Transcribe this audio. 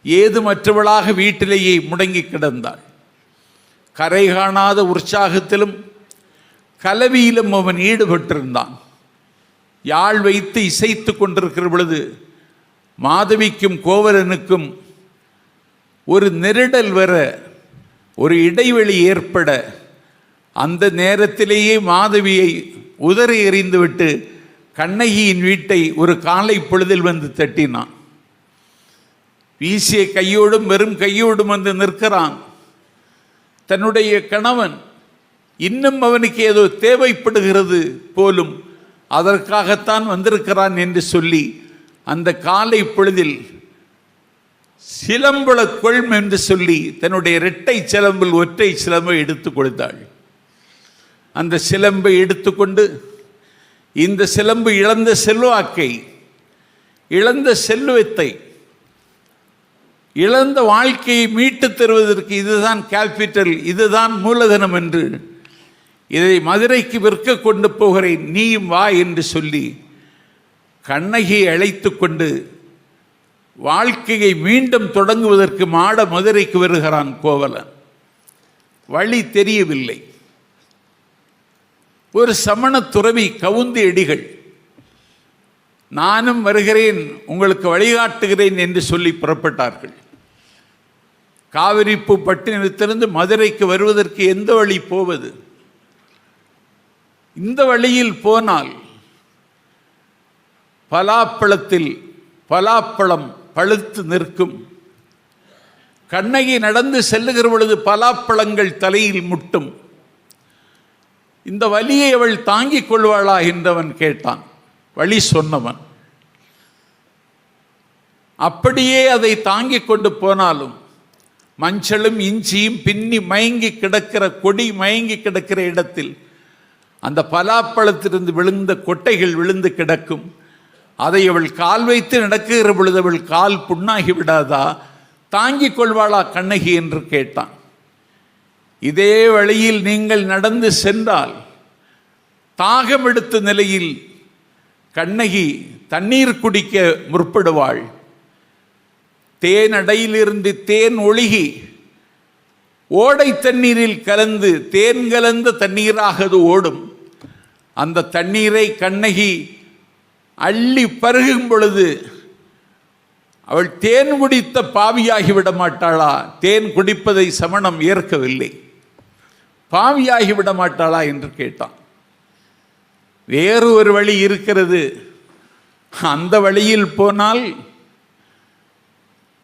ஏதுமற்றவளாக வீட்டிலேயே முடங்கி கிடந்தாள். கரை காணாத உற்சாகத்திலும் கலவியிலும் அவன் ஈடுபட்டிருந்தான். யாழ் வைத்து இசைத்து கொண்டிருக்கிற பொழுது மாதவிக்கும் கோவலனுக்கும் ஒரு நெருடல் வர, ஒரு இடைவெளி ஏற்பட, அந்த நேரத்திலேயே மாதவியை உதறி எறிந்துவிட்டு கண்ணகியின் வீட்டை ஒரு காலை பொழுதில் வந்து தட்டினான். வீசிய கையோடும் வெறும் கையோடும் வந்து நிற்கிறான். தன்னுடைய கணவன் இன்னும் அவனுக்கு ஏதோ தேவைப்படுகிறது போலும், அதற்காகத்தான் வந்திருக்கிறான் என்று சொல்லி அந்த காலை பொழுதில் சிலம்புல கொள்ம் என்று சொல்லி தன்னுடைய இரட்டை சிலம்பில் ஒற்றை சிலம்பை எடுத்து கொடுத்தாள். அந்த சிலம்பை எடுத்துக்கொண்டு இந்த சிலம்பு இழந்த செல்வாக்கை, இழந்த செல்வத்தை, இழந்த வாழ்க்கையை மீட்டு தருவதற்கு இதுதான் கேபிட்டல், இதுதான் மூலதனம் என்று இதை மதுரைக்கு விற்க கொண்டு போகிறேன், நீயும் வா என்று சொல்லி கண்ணகியை அழைத்து கொண்டு வாழ்க்கையை மீண்டும் தொடங்குவதற்கு மாட மதுரைக்கு வருகிறான் கோவலன். வழி தெரியவில்லை. ஒரு சமண துறவி கவுந்தி அடிகள், நானும் வருகிறேன், உங்களுக்கு வழிகாட்டுகிறேன் என்று சொல்லி புறப்பட்டார்கள். காவிரிப்பூ பட்டினத்திலிருந்து மதுரைக்கு வருவதற்கு எந்த வழி போவது? இந்த வழியில் போனால் பலாப்பழத்தில் பலாப்பழம் பழுத்து நிற்கும். கண்ணகி நடந்து செல்லுகிற பொழுது பலாப்பழங்கள் தலையில் முட்டும். இந்த வலியை அவள் தாங்கிக் கொள்வாளா என்றவன் கேட்டான். வழி சொன்னவன். அப்படியே அதை தாங்கிக் கொண்டு போனாலும் மஞ்சளும் இஞ்சியும் பின்னி மயங்கி கிடக்கிற, கொடி மயங்கி கிடக்கிற இடத்தில் அந்த பலாப்பழத்திலிருந்து விழுந்த கொட்டைகள் விழுந்து கிடக்கும். அதை அவள் கால் வைத்து நடக்குகிற பொழுது அவள் கால் புண்ணாகி விடாதா? தாங்கிக் கொள்வாளா கண்ணகி என்று கேட்டான். இதே வழியில் நீங்கள் நடந்து சென்றால் தாகம் எடுத்த நிலையில் கண்ணகி தண்ணீர் குடிக்க முற்படுவாள். தேனடையிலிருந்து தேன் ஒழுகி ஓடை தண்ணீரில் கலந்து தேன் கலந்த தண்ணீராக அது ஓடும். அந்த தண்ணீரை கண்ணகி அள்ளி பருகும் பொழுது அவள் தேன் குடித்த பாவியாகிவிட மாட்டாளா? தேன் குடிப்பதை சமணம் ஏற்கவில்லை. பாவியாகிவிட மாட்டாளா என்று கேட்டான். வேறு ஒரு வழி இருக்கிறது. அந்த வழியில் போனால்